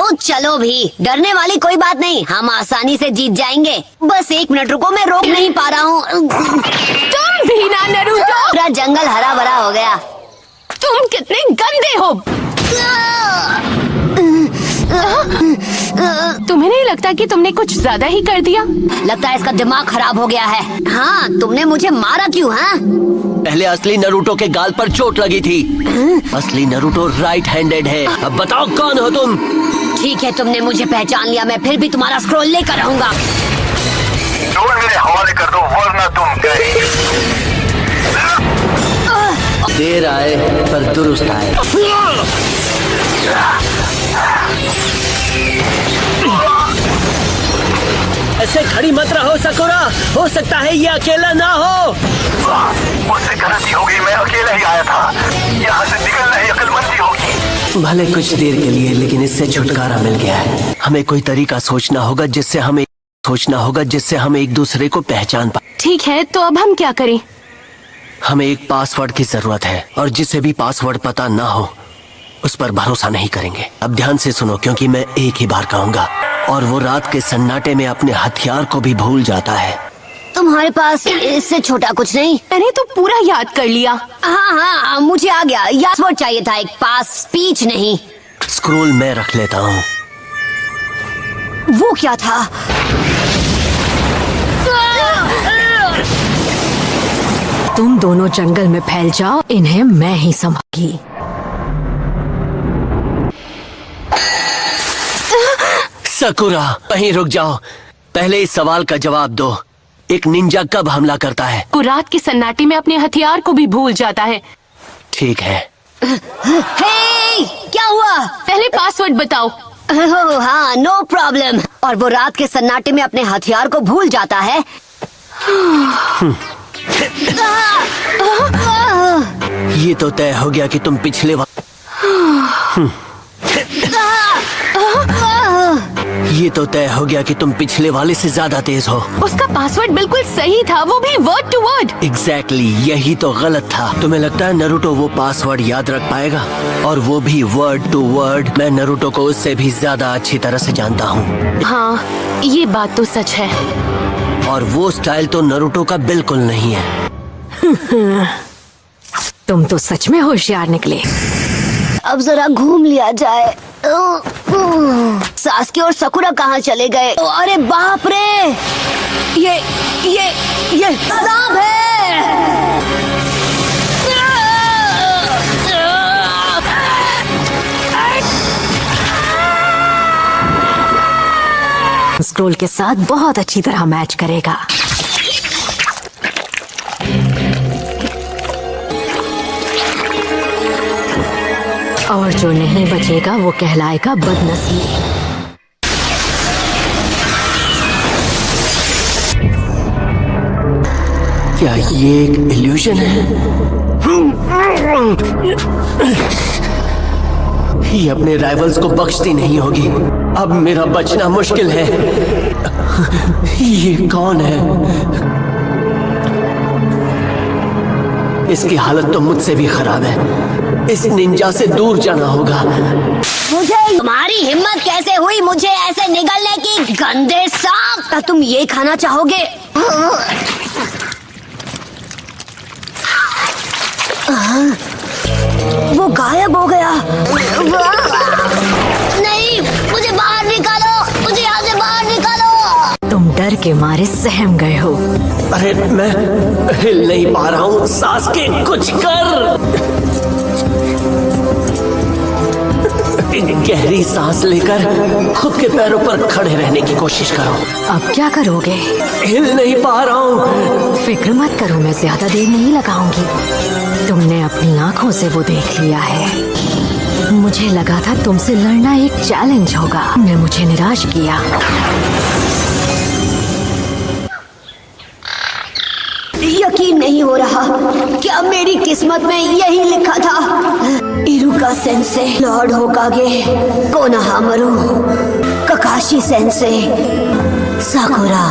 तो चलो भी, डरने वाली कोई बात नहीं, हम आसानी से जीत जाएंगे। बस 1 मिनट रुको, मैं रोक नहीं पा रहा हूँ। तुम भी ना नारुतो। पूरा जंगल हरा भरा हो गया। तुम कितने गंदे हो। तुम्हें नहीं लगता कि तुमने कुछ ज्यादा ही कर दिया? लगता है इसका दिमाग खराब हो गया है। हाँ, तुमने मुझे मारा क्यों? हाँ, पहले असली नरूटो के गाल पर चोट लगी थी। असली नरूटो राइट हैंडेड है। अब बताओ कौन हो तुम? ठीक है, तुमने मुझे पहचान लिया, मैं फिर भी तुम्हारा स्क्रॉल लेकर रहूंगा। स्क्रॉल मेरे हवाले कर दो वरना तुम गए। देर आए पर दुरुस्त आए। ऐसे खड़ी मत रहो सकुरा, हो सकता है ये अकेला ना हो। मुझसे गलती हो गई, मैं अकेला ही आया था। यहाँ से निकलना ही अक्लमंदी होगी। भले कुछ देर के लिए, लेकिन इससे छुटकारा मिल गया है। हमें कोई तरीका सोचना होगा जिससे हम एक दूसरे को पहचान पाए। ठीक है, तो अब हम क्या करें? हमें एक पासवर्ड की जरूरत है, और जिसे भी पासवर्ड पता ना हो उस पर भरोसा नहीं करेंगे। अब ध्यान से सुनो, क्योंकि मैं एक ही बार कहूँगा, और वो रात के सन्नाटे में अपने हथियार को भी भूल जाता है। तुम्हारे पास इससे छोटा कुछ नहीं? मैंने तो पूरा याद कर लिया। हाँ, मुझे आ गया। पासवर्ड चाहिए था, एक पास स्पीच नहीं। स्क्रोल मैं रख लेता हूँ। वो क्या था? तुम दोनों जंगल में फैल जाओ, इन्हें मैं ही संभालूंगी। सकुरा, वहीं रुक जाओ। पहले इस सवाल का जवाब दो, एक निंजा कब हमला करता है? वो रात की सन्नाटे में अपने हथियार को भी भूल जाता है। ठीक है। हे, क्या हुआ? पहले पासवर्ड बताओ। हाँ, नो प्रॉब्लम। और वो रात के सन्नाटे में अपने हथियार को भूल जाता है। ये तो तय हो गया कि तुम पिछले वाले से ज्यादा तेज हो। उसका पासवर्ड बिल्कुल सही था, वो भी वर्ड टू वर्ड। एग्जैक्टली, यही तो गलत था। तुम्हें लगता है नरूटो वो पासवर्ड याद रख पाएगा? और वो भी वर्ड टू वर्ड। मैं नरूटो को उससे भी ज्यादा अच्छी तरह से जानता हूँ। हाँ, ये बात तो सच है। और वो स्टाइल तो नरूटो का बिल्कुल नहीं है। तुम तो सच में होशियार निकले। अब जरा घूम लिया जाए। सास्के और सकुरा कहाँ चले गए? अरे बाप रे, ये सांप है। स्क्रोल के साथ बहुत अच्छी तरह मैच करेगा। और जो नहीं बचेगा वो कहलाएगा बदनसीब। क्या ये एक इल्यूजन है? ये अपने राइवल्स को बख्शती नहीं होगी। अब मेरा बचना मुश्किल है। ये कौन है? इसकी हालत तो मुझसे भी खराब है। इस निंजा से दूर जाना होगा। मुझे तुम्हारी हिम्मत कैसे हुई मुझे ऐसे निगलने की, गंदे सांप? क्या तुम ये खाना चाहोगे? वो गायब हो गया। नहीं, मुझे बाहर निकालो, मुझे यहाँ से बाहर निकालो। तुम डर के मारे सहम गए हो। अरे मैं हिल नहीं पा रहा हूँ। सास्के, कुछ कर। गहरी सांस लेकर खुद के पैरों पर खड़े रहने की कोशिश करो। अब क्या करोगे? हिल नहीं पा रहा हूँ। फिक्र मत करो, मैं ज्यादा देर नहीं लगाऊंगी। तुमने अपनी आंखों से वो देख लिया है। मुझे लगा था तुमसे लड़ना एक चैलेंज होगा, तुमने मुझे निराश किया। यकीन नहीं हो रहा, क्या मेरी किस्मत में यही लिखा था? इरुका सेंसे, लॉर्ड होकागे, कोनोहामारू, ककाशी सेंसे, साकुरा।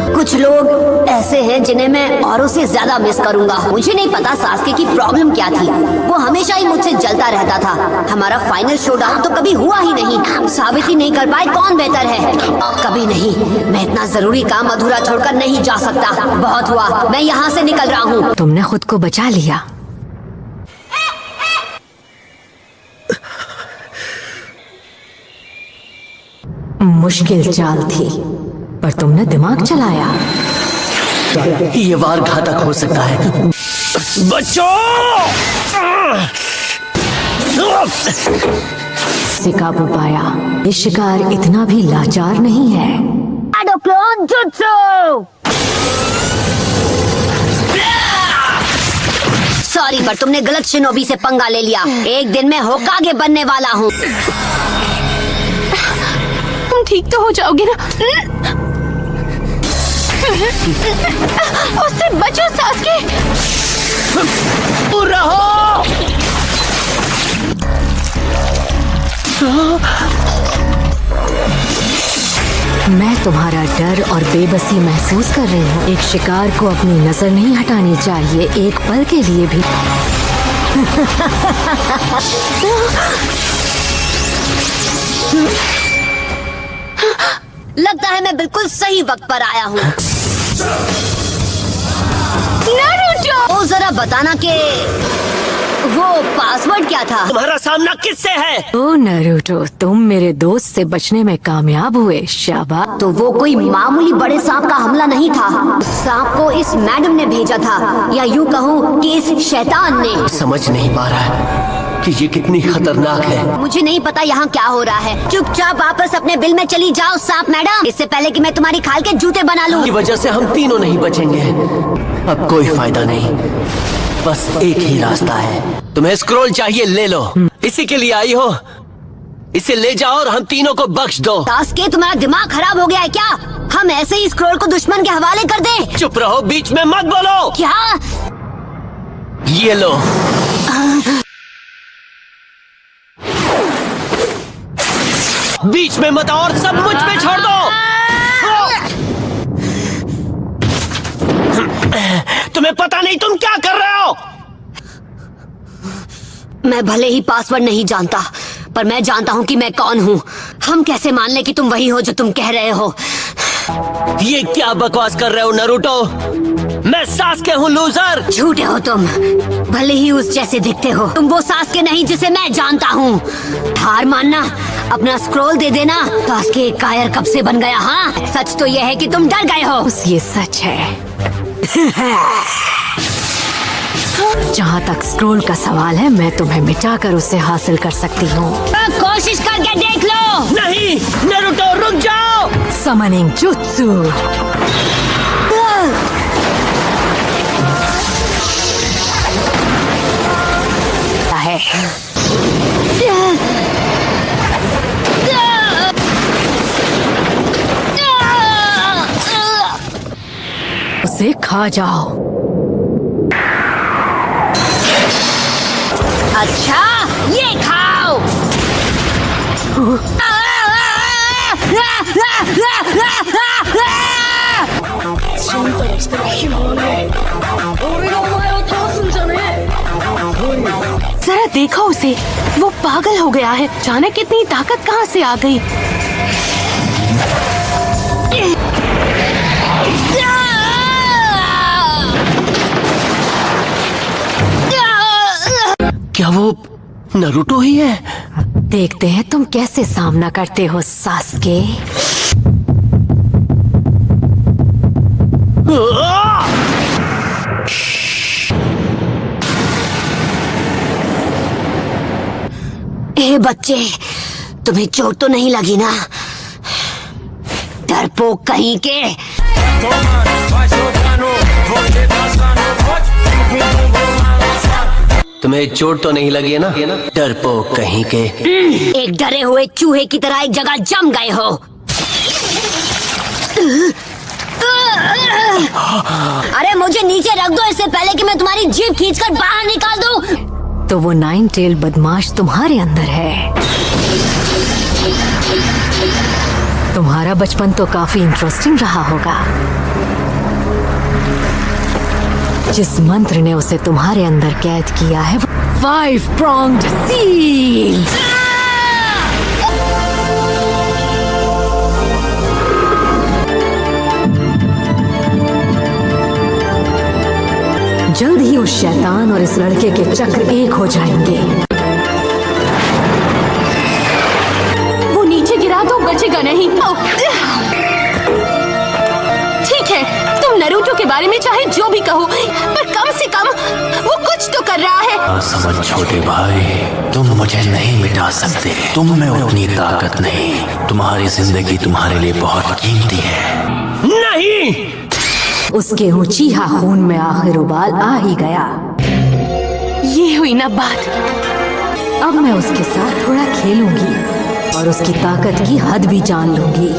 कुछ लोग ऐसे हैं जिन्हें मैं औरों से ज्यादा मिस करूंगा। मुझे नहीं पता सास्के की प्रॉब्लम क्या थी। वो हमेशा ही मुझसे जलता रहता था। हमारा फाइनल शोडाउन तो कभी हुआ ही नहीं। साबित ही नहीं कर पाए कौन बेहतर है। कभी नहीं। मैं इतना जरूरी काम अधूरा छोड़कर नहीं जा सकता। बहुत हुआ, मैं यहाँ से निकल रहा हूँ। तुमने खुद को बचा लिया। मुश्किल चाल थी, पर तुमने दिमाग चलाया। ये वार घातक हो सकता है। बच्चों! से काबू पाया। ये शिकार इतना भी लाचार नहीं है। Clone jutsu! सॉरी, पर तुमने गलत शिनोबी से पंगा ले लिया। एक दिन मैं होकागे बनने वाला हूँ। तुम ठीक तो हो जाओगे ना? उससे बचो सास्के। दूर रहो! मैं तुम्हारा डर और बेबसी महसूस कर रही हूँ। एक शिकार को अपनी नजर नहीं हटानी चाहिए, एक पल के लिए भी। लगता है मैं बिल्कुल सही वक्त पर आया हूँ। नारुतो! ओ जरा बताना कि वो पासवर्ड क्या था? तुम्हारा सामना किससे है? ओ नारुतो, तुम मेरे दोस्त से बचने में कामयाब हुए। शाबाश। तो वो कोई मामूली बड़े सांप का हमला नहीं था। सांप को इस मैडम ने भेजा था, या यूँ कहूँ कि इस शैतान ने। समझ नहीं पा रहा है कि ये कितनी खतरनाक है। मुझे नहीं पता यहाँ क्या हो रहा है। चुपचाप वापस अपने बिल में चली जाओ सांप मैडम, इससे पहले कि मैं तुम्हारी खाल के जूते बना लूँ। की वजह से हम तीनों नहीं बचेंगे। अब कोई फायदा नहीं, बस एक ही रास्ता है। तुम्हें स्क्रॉल चाहिए, ले लो। इसी के लिए आई हो? इसे ले जाओ और हम तीनों को बख्श दो। सास्के, तुम्हारा दिमाग खराब हो गया है क्या? हम ऐसे ही स्क्रॉल को दुश्मन के हवाले कर दें? चुप रहो, बीच में मत बोलो। क्या? ये लो। बीच में मत और सब मुझ पे छोड़ दो। तुम्हें पता नहीं तुम क्या कर रहे हो? मैं भले ही पासवर्ड नहीं जानता, पर मैं जानता हूँ कि मैं कौन हूँ। हम कैसे मान ले कि तुम वही हो जो तुम कह रहे हो? ये क्या बकवास कर रहे हो नारुतो? मैं सास्के हूँ, लूजर। झूठे हो तुम। भले ही उस जैसे दिखते हो, तुम वो सास्के नहीं जिसे मैं जानता हूँ। हार मानना, अपना स्क्रॉल दे देना। सास्के कायर कब से बन गया? हाँ, सच तो यह है कि तुम डर गए हो। ये सच है। जहाँ तक स्क्रोल का सवाल है, मैं तुम्हें मिटाकर उसे हासिल कर सकती हूँ। कोशिश करके देख लो। नहीं नारुतो, रुक जाओ। Summoning jutsu. है। उसे खा जाओ। अच्छा, ये खाओ। जरा देखो उसे, वो पागल हो गया है। जाने कितनी ताकत कहाँ से आ गई। क्या वो नारुतो ही है? देखते हैं तुम कैसे सामना करते हो सास्के। ए बच्चे, तुम्हें चोट तो नहीं लगी ना? डरपोक कहीं के। तुम्हें चोट तो नहीं लगी है ना? डरपोक कहीं के। एक डरे हुए चूहे की तरह एक जगह जम गए हो। अरे मुझे नीचे रख दो, इससे पहले कि मैं तुम्हारी जीभ खींचकर बाहर निकाल दूं। तो वो 9 टेल बदमाश तुम्हारे अंदर है। तुम्हारा बचपन तो काफी इंटरेस्टिंग रहा होगा। जिस मंत्र ने उसे तुम्हारे अंदर कैद किया है, 5 pronged seal। जल्द ही उस शैतान और इस लड़के के चक्र एक हो जाएंगे। वो नीचे गिरा तो बचेगा नहीं। ठीक है, तुम नरूटो के बारे में चाहे जो भी कहो, पर कम से कम वो कुछ तो कर रहा है। समझ छोटे भाई, तुम मुझे नहीं मिटा सकते। तुम में उतनी ताकत नहीं। तुम्हारी जिंदगी तुम्हारे लिए बहुत कीमती है। नहीं। उसके ऊंचीहा खून में आखिर उबाल आ ही गया। ये हुई ना बात। अब मैं उसके साथ थोड़ा खेलूंगी और उसकी ताकत की हद भी जान लूंगी।